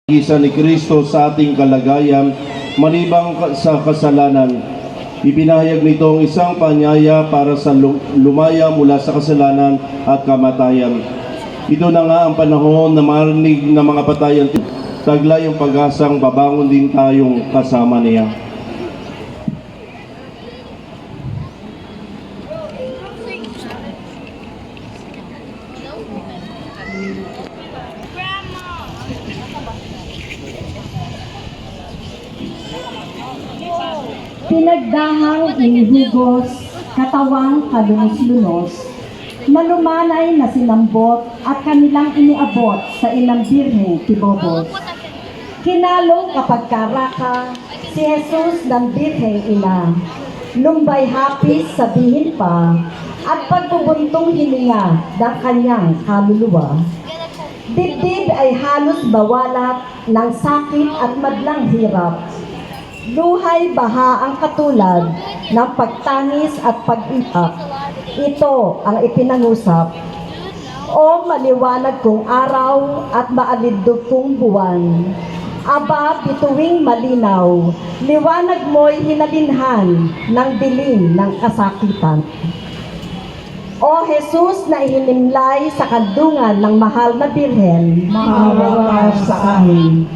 Isa ni Kristo sa ating kalagayan, malibang sa kasalanan. Ipinahayag nito ang isang panyaya para sa lumaya mula sa kasalanan at kamatayan. Ito na nga ang panahon na marinig ng mga patayan. Taglay ang pag-asang babangon din tayong kasama niya. Pinagdahang inihigos, katawang kalunos-lunos, nalumanay na sinambot at kanilang iniabot sa ilang birheng tibobos. Kinalong kapag karaka, si Jesus ng birheng ina, lumbay hapis sabihin pa, at pagbubuntong hininga ng kanyang kaluluwa. Dibdib ay halos bawalat ng sakit at madlang hirap. Luhay baha ang katulad ng pagtangis at pag-iyak. Ito ang ipinangusap. O maliwanag kong araw at maalindog kong buwan. Aba, bituing malinaw, liwanag mo'y hinalinhan ng dilim ng kasakitan. O Jesus na ihinimlay sa kandungan ng mahal na birhen, maawa ka sa amin.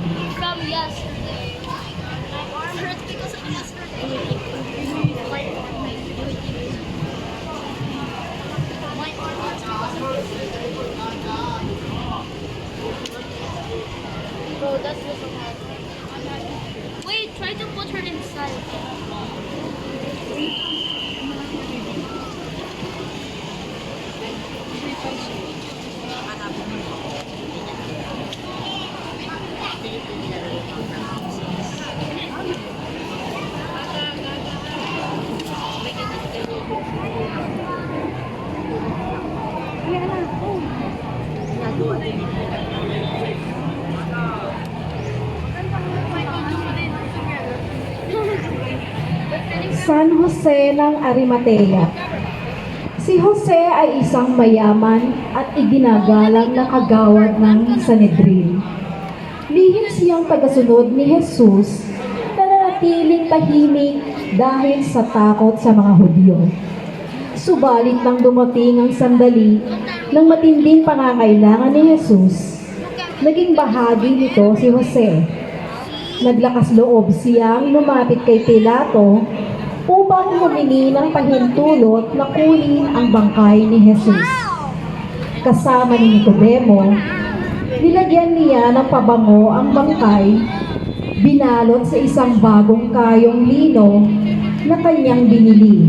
Bro, that's just so hard. Wait, try to put her inside. San Jose ng Arimatea. Si Jose ay isang mayaman at iginagalang na kagawad ng Sanhedrin. Lihim siyang tagasunod ni Jesus na nanatiling tahimik dahil sa takot sa mga Hudyo. Subalit nang dumating ang sandali ng matinding pangangailangan ni Jesus, naging bahagi nito si Jose. Naglakas loob siyang lumapit kay Pilato upang humingi ng pahintulot na kunin ang bangkay ni Jesus. Kasama ni Nicodemo, nilagyan niya ng pabango ang bangkay, binalot sa isang bagong kayong lino na kanyang binili,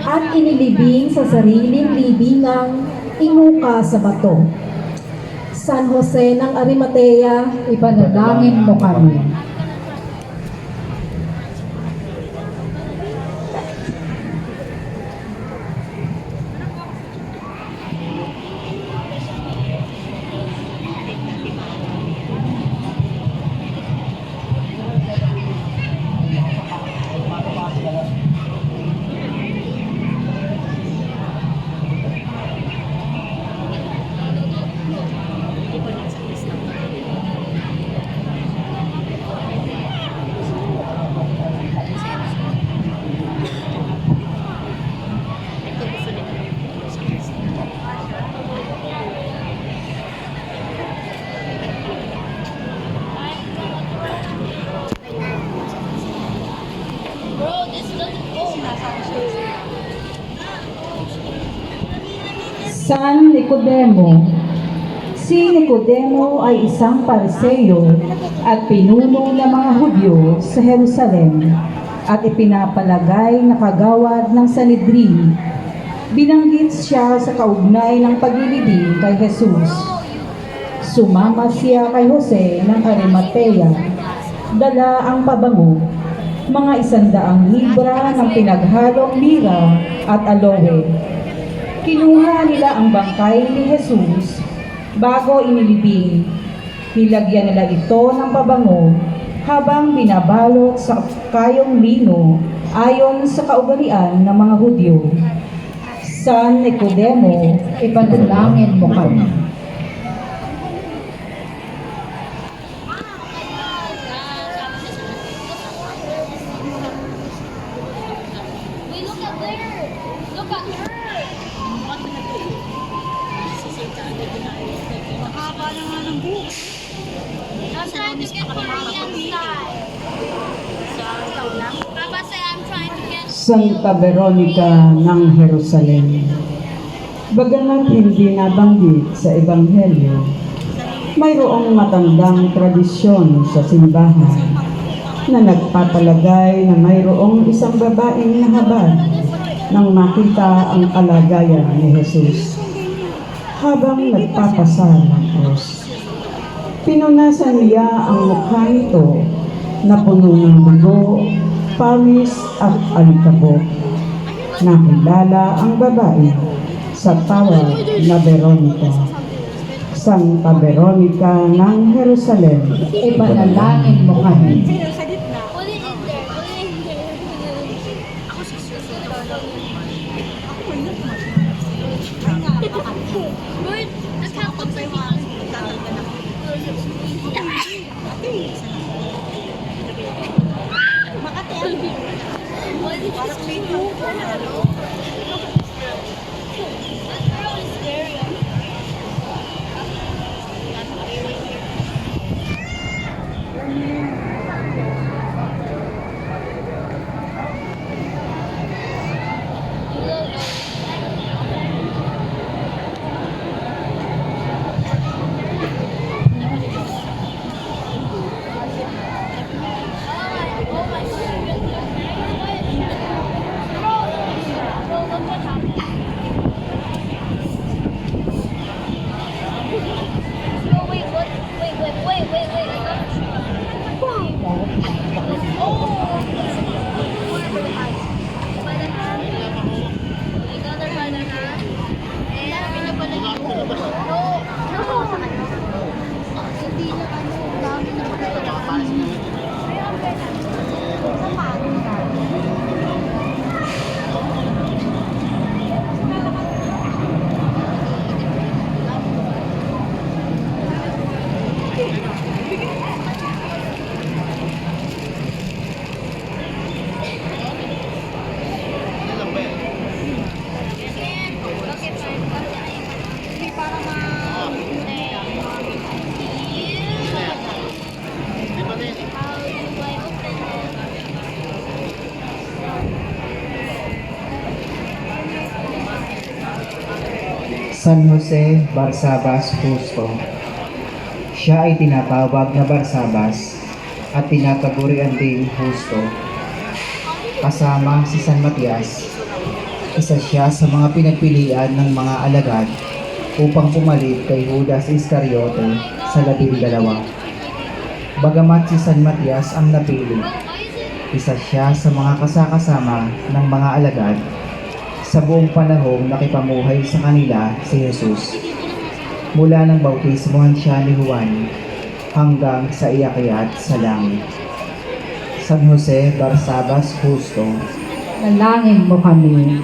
at inilibing sa sariling libingang inuka sa bato. San Jose ng Arimatea, ipanalangin mo kami. Bro, this doesn't go. San Nicodemo. Si Nicodemo ay isang Pariseo at pinuno ng mga Hudyo sa Jerusalem at ipinapalagay na kagawad ng Sanhedrin. Binanggit siya sa kaugnay ng paglilibing kay Jesus. Sumama siya kay Jose ng Arimatea. Dala ang pabango, mga 100 libra ng pinaghalong mira at aloe. Kinuha nila ang bangkay ni Jesus bago inilibing. Nilagyan nila ito ng pabango habang binabalot sa kayong lino ayon sa kaugalian ng mga Hudyo. San Nicodemo, ipanalangin mo kami. trying to get Korean style. Papa said I'm trying to get Santa Veronica ng Jerusalem. Bagamat hindi nabanggit sa Ebanghelyo, mayroong matandang tradisyon sa simbahan na nagpapalagay na mayroong isang babaeng nahabag nang makita ang kalagayan ni Jesus habang nagpapasal ng krus. Pinunasan niya ang mukha nito na puno ng dugo, pawis at alikabok. Nakilala ang babae sa tawag na Veronica. Santa Veronica ng Jerusalem, ipanalangin mo kami. put it in there. Put it in there. Ako Wait, the cat looks like San Jose Barsabas Justo. Siya ay tinatawag na Barsabas at tinatagurian ding Justo. Kasama si San Matias, isa siya sa mga pinagpilian ng mga alagad upang pumalit kay Judas Iscariote sa 12. Bagamat si San Matias ang napili, isa siya sa mga kasakasama ng mga alagad sa buong panahong nakipamuhay sa kanila si Jesus. Mula nang bautismohan siya ni Juan hanggang sa iakyat sa langit. San Jose Barsabas Justo, Nalangin mo kami.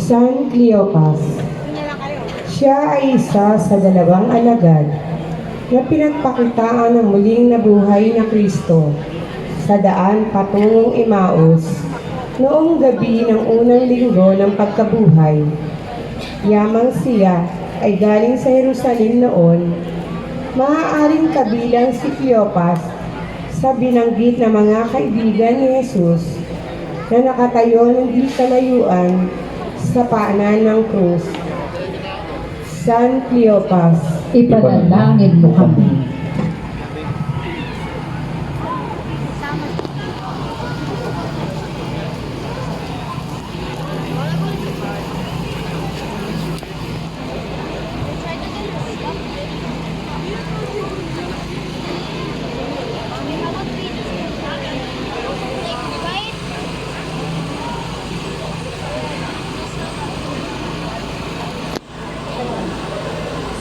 San Cleopas. Siya ay isa sa 2 alagad na pinagpakitaan ng muling nabuhay na Kristo sa daan patungong Emmaus noong gabi ng unang linggo ng pagkabuhay. Yamang siya ay galing sa Jerusalem noon, maaaring kabilang si Cleopas sa binanggit na mga kaibigan ni Jesus na nakatayo ng di kalayuan sa paanan ng krus. San Cleopas, Ipanalangin mo kami.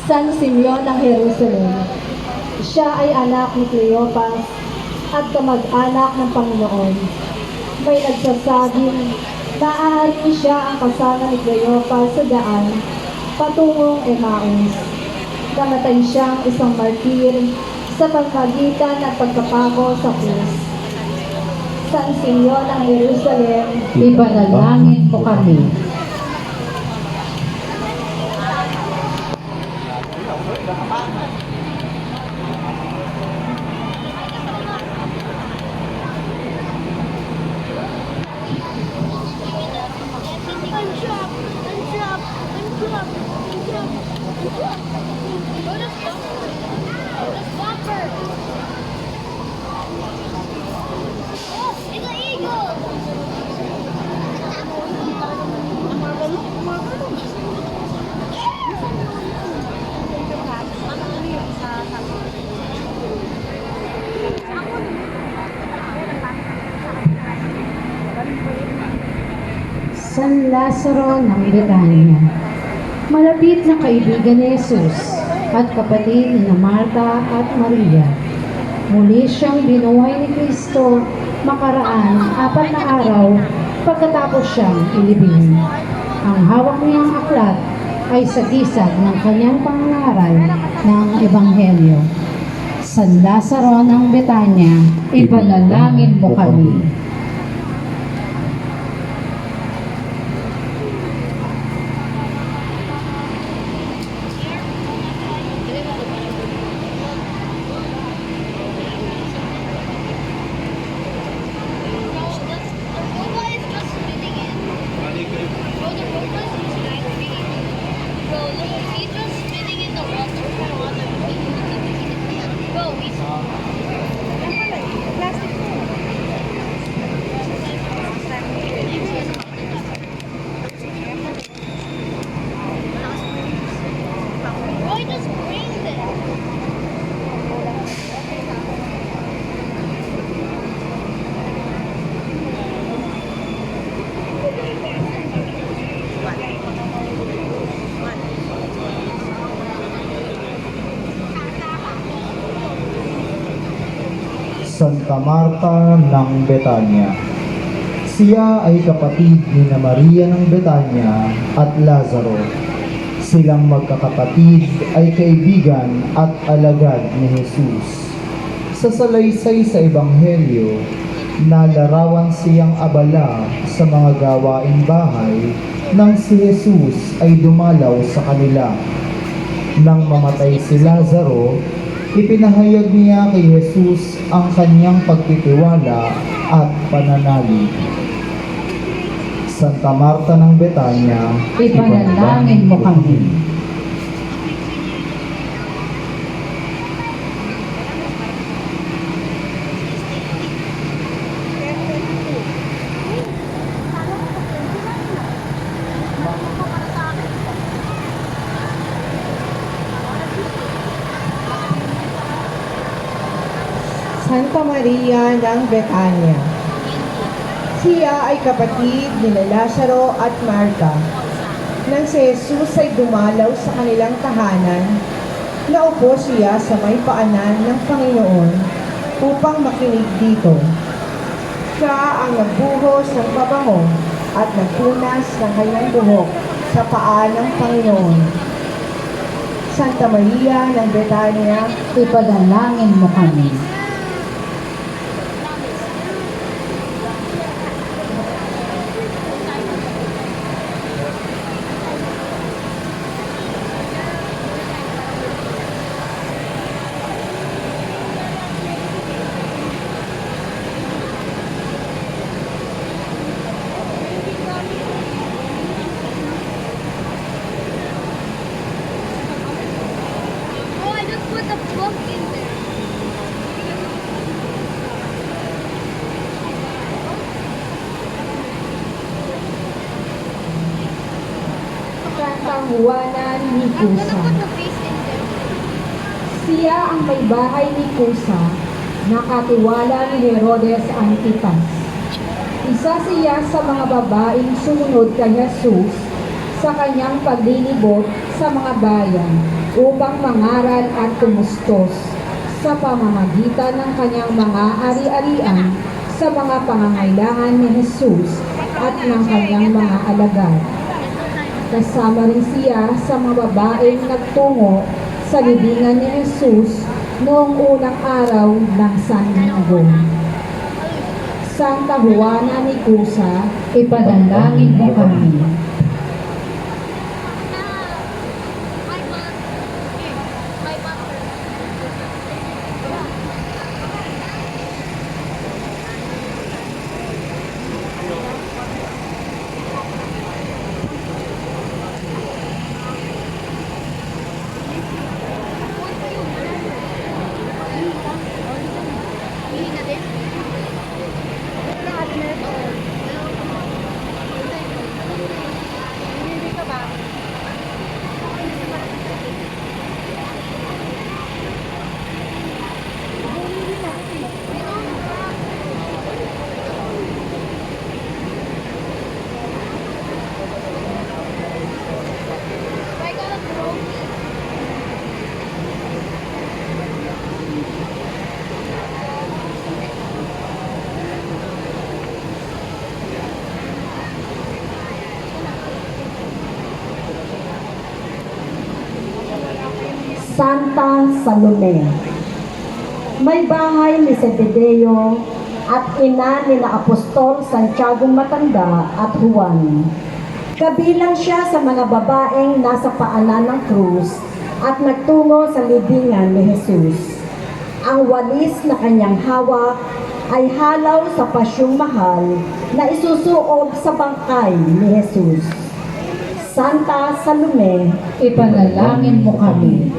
San Simeon ng Jerusalem. Siya ay anak ni Cleopas at kamag-anak ng Panginoon. may nagsasabing naaaring siya ang kasama ni Cleopas sa daan patungong Emmaus. Namatay siyang isang martir sa pamamagitan ng pagkapako sa krus. San Simeon ng Jerusalem, Ipanalangin mo kami. Untrap! Untrap! Untrap! Untrap! Go to Bumper! Go to Bumper! Oh, it's an eagle! San Lazaro ng Betania. Malapit na kaibigan ni Jesus at kapatid ni Marta at Maria. Muli siyang binuhay ni Kristo makaraan 4 na araw pagkatapos siyang ilibing. Ang hawak niyang aklat ay sagisag ng kanyang pangaral ng Ebanghelyo. San Lazaro ng Betania, ipanalangin mo kami. Roy just brings it. Santa Marta ng Betania. Siya ay kapatid ni Maria ng Betania at Lazaro. Silang magkakapatid ay kaibigan at alagad ni Jesus. Sa salaysay sa Ebanghelyo, nalarawan siyang abala sa mga gawaing bahay nang si Jesus ay dumalaw sa kanila. Nang mamatay si Lazaro, ipinahayag niya kay Jesus ang kanyang pagtitiwala at pananalig. Santa Marta ng Betania, Ipanalangin mo kami. Santa Maria ng Betania. Siya ay kapatid ni Lazaro at Marta. Nang si Jesus ay dumalaw sa kanilang tahanan, naupo siya sa may paanan ng Panginoon upang makinig dito. Siya ang nagbuhos ng pabango at nagpunas ng kanyang buhok sa paa ng Panginoon. Santa Maria ng Betania, Ipanalangin mo kami. Oh, I just put the book in there. Katanguanan ni I'm gonna Kusa. put the face in there. Siya ang may bahay ni Kusa na katiwala ni Herodes Antipas. Isa siya sa mga babaeng sumunod kay Jesus sa kanyang paglilibot sa mga bayan upang mangaral at tumustos sa pamamagitan ng kanyang mga ari-arian sa mga pangangailangan ni Jesus at ng kanyang mga alagad. Kasama rin siya sa mga babaeng nagtungo sa libingan ni Jesus noong unang araw ng Sanlinggo. Santa Juana ni Cusa, Ipanalangin mo kami. Santa Salome. May bahay ni Zebedeo at ina ni na Apostol Santiago Matanda at Juan. Kabilang siya sa mga babaeng nasa paanan ng krus at nagtungo sa libingan ni Jesus. Ang walis na kanyang hawak ay halaw sa pasyong mahal na isusuog sa bangkay ni Jesus. Santa Salome, Ipanalangin mo kami.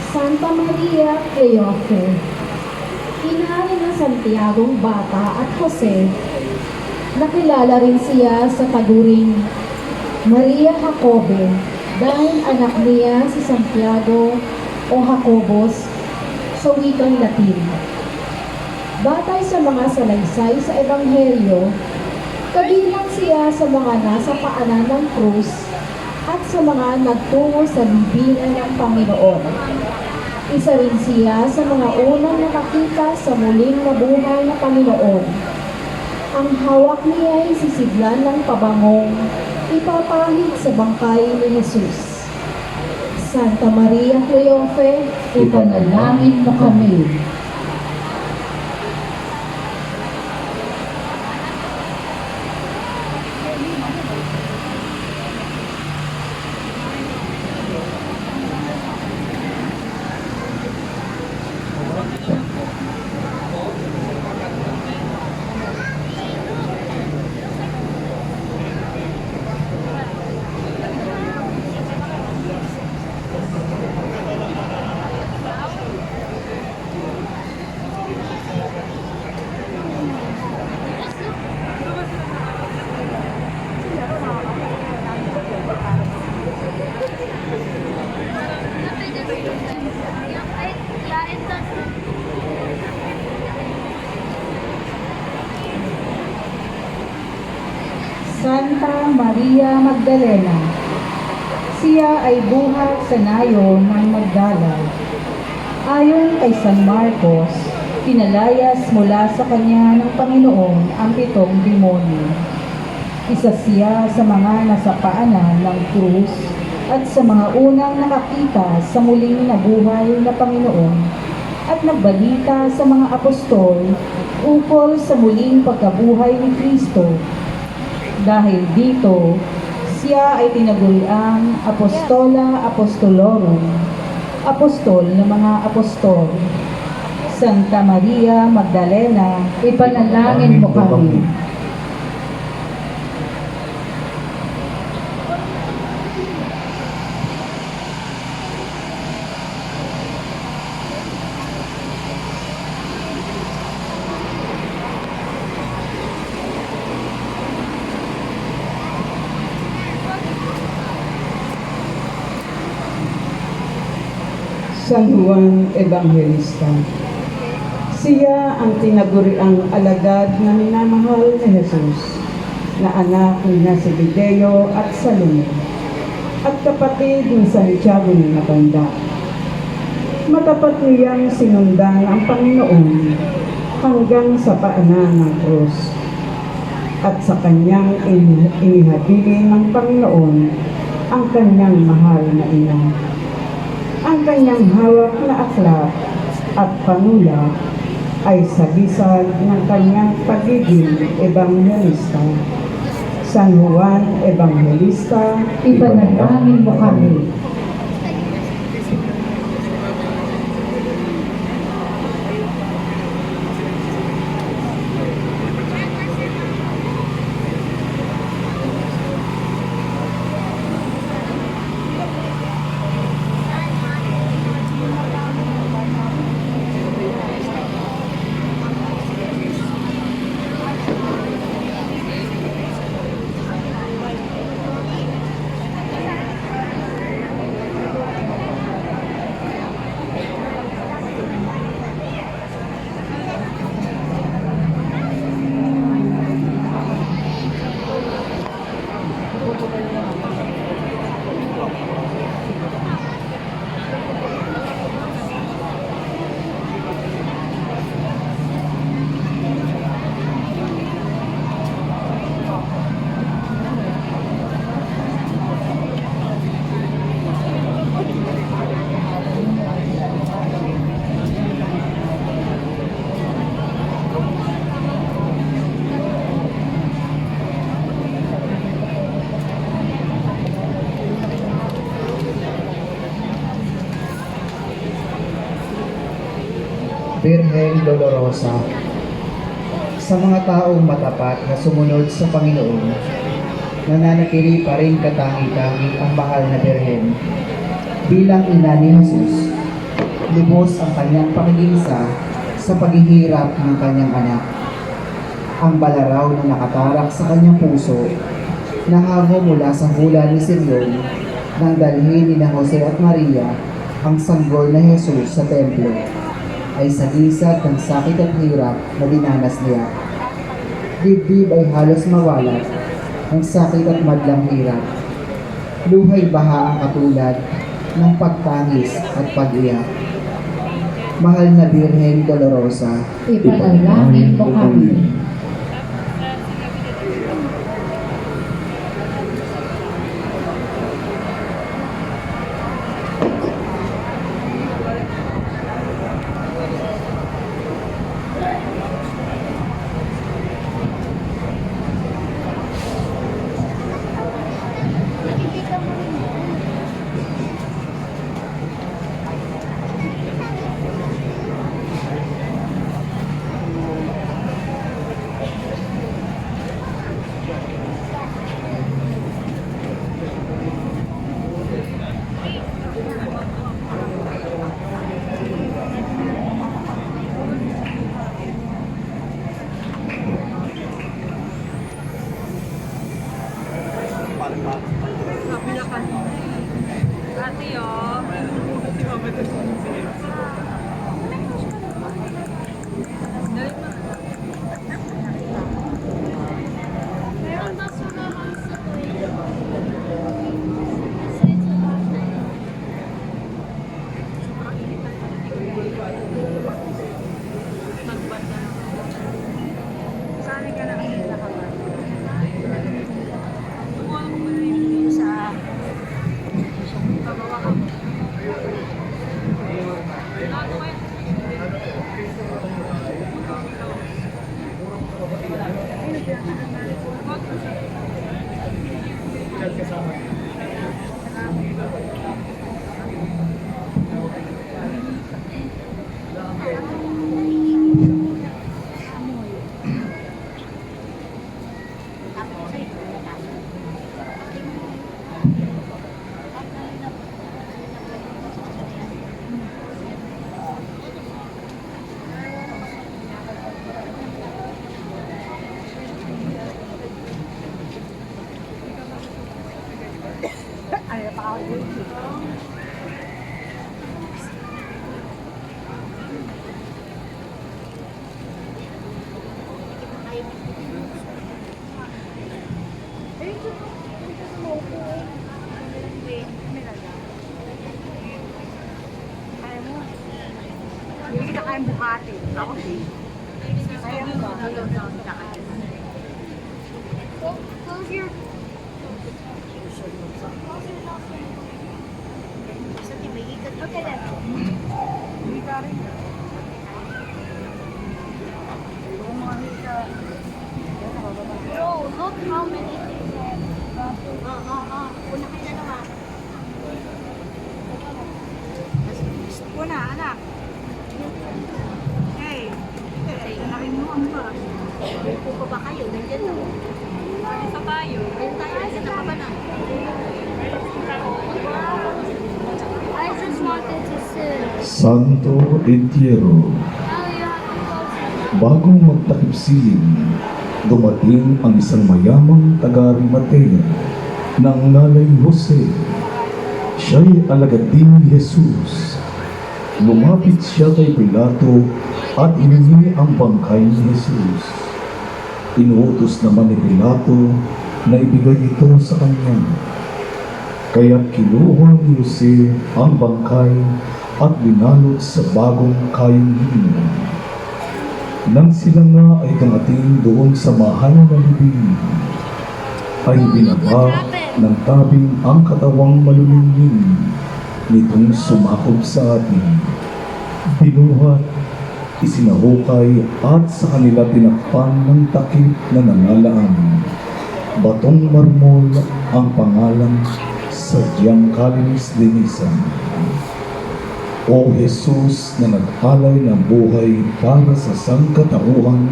Santa Maria Cleofe, ina ni Santiagong Bata at Jose. Nakilala rin siya sa taguring Maria Jacobe dahil anak niya si Santiago o Jacobos sa wikang Latin. Batay sa mga salaysay sa Ebanghelyo, kabilang siya sa mga nasa paanan ng krus at sa mga nagtungo sa libingan ng Panginoon. Isa rin siya sa mga unang nakakita sa muling nabuhay na Panginoon. Ang hawak niya ay sisidlan ng pabangong ipapahid sa bangkay ni Jesus. Santa Maria Cleofe, Ipanalangin mo kami. Santa Maria Magdalena. Siya ay buhat sa nayon ng Magdala. Ayon kay San Marcos, Pinalayas mula sa kanya ng Panginoon ang 7 demonyo. Isa siya sa mga nasapaanan ng krus at sa mga unang nakakita sa muling nabuhay na Panginoon at nagbalita sa mga apostol ukol sa muling pagkabuhay ni Kristo. Dahil dito, siya ay tinaguriang Apostola Apostolorum, apostol ng mga apostol. Santa Maria Magdalena, Ipanalangin mo kami. San Juan Evangelista. Siya ang tinaguriang alagad na minamahal ni Jesus, na anak ni Zebedeo at Salome, at kapatid ni Santiago ni Matanda. Matapat niyang sinundan ang Panginoon hanggang sa paanan ng krus, at sa kanyang inihabilin ng Panginoon ang kanyang mahal na ina. Ang kanyang hawak na aklat at panula ay sagisag ng kanyang pagiging ebanghelista. San Juan Evangelista, Ipanalangin mo kami. Birhen Dolorosa. Sa mga taong matapat na sumunod sa Panginoon, nananatili pa rin katangi-tangi ang mahal na Birhen. Bilang ina ni Jesus, lubos ang kanyang pakikinsa sa paghihirap ng kanyang anak. Ang balaraw na nakatarak sa kanyang puso, nahango mula sa hula ni Simeon nang dalhin ni na Jose at Maria ang sanggol na Jesus sa templo, ay sagisag ng sakit at hirap na dinanas niya. Dibdib ay halos mawalat ng sakit at madlang hirap. Luhay baha ang katulad ng pagtangis at pag-iyak. Mahal na Birhen Dolorosa, Ipanalangin mo kami. Hindi kita kayang bukati. Ako din. Kaya mo ba? Close your. Okay then. Hindi ka rin. Bro, look how many things I have. Una kayo dalawa. Una, anak. Hey. Laki mo ang ba? Upo pa ba kayo? Nandiyan na. Isa tayo. Nandiyan tayo. Nandiyan na pa ba na? I just wanted to sit. Santo Entierro. Now you have to close it. Bagong magtakip siling, dumating ang isang mayamang taga-Arimatea ng ngalay Jose. Siya'y alagad din ni Jesus. Lumapit siya kay Pilato at hiningi ang bangkay ni Jesus. Inuutos naman ni Pilato na ibigay ito sa kanya. Kaya kinuha ni Jose ang bangkay at binalot sa bagong kayong lino. Nang sila nga ay dumating doon sa mahal na libing, ay binaba ng tabing ang katawang malulungin nitong sumakob sa atin. Binuhat, isinahukay at sa kanila tinakpan ng takip na nangalaan. Batong marmol ang pangalan sadyang kalinis-linisan. O Jesus na nag-alay ng buhay para sa sangkatauhan,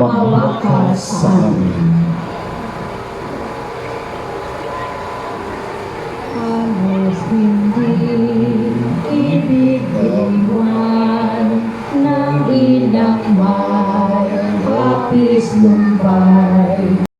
maawa ka sa amin. Halos hindi ibig iwan ng ilang may hapis lumbay.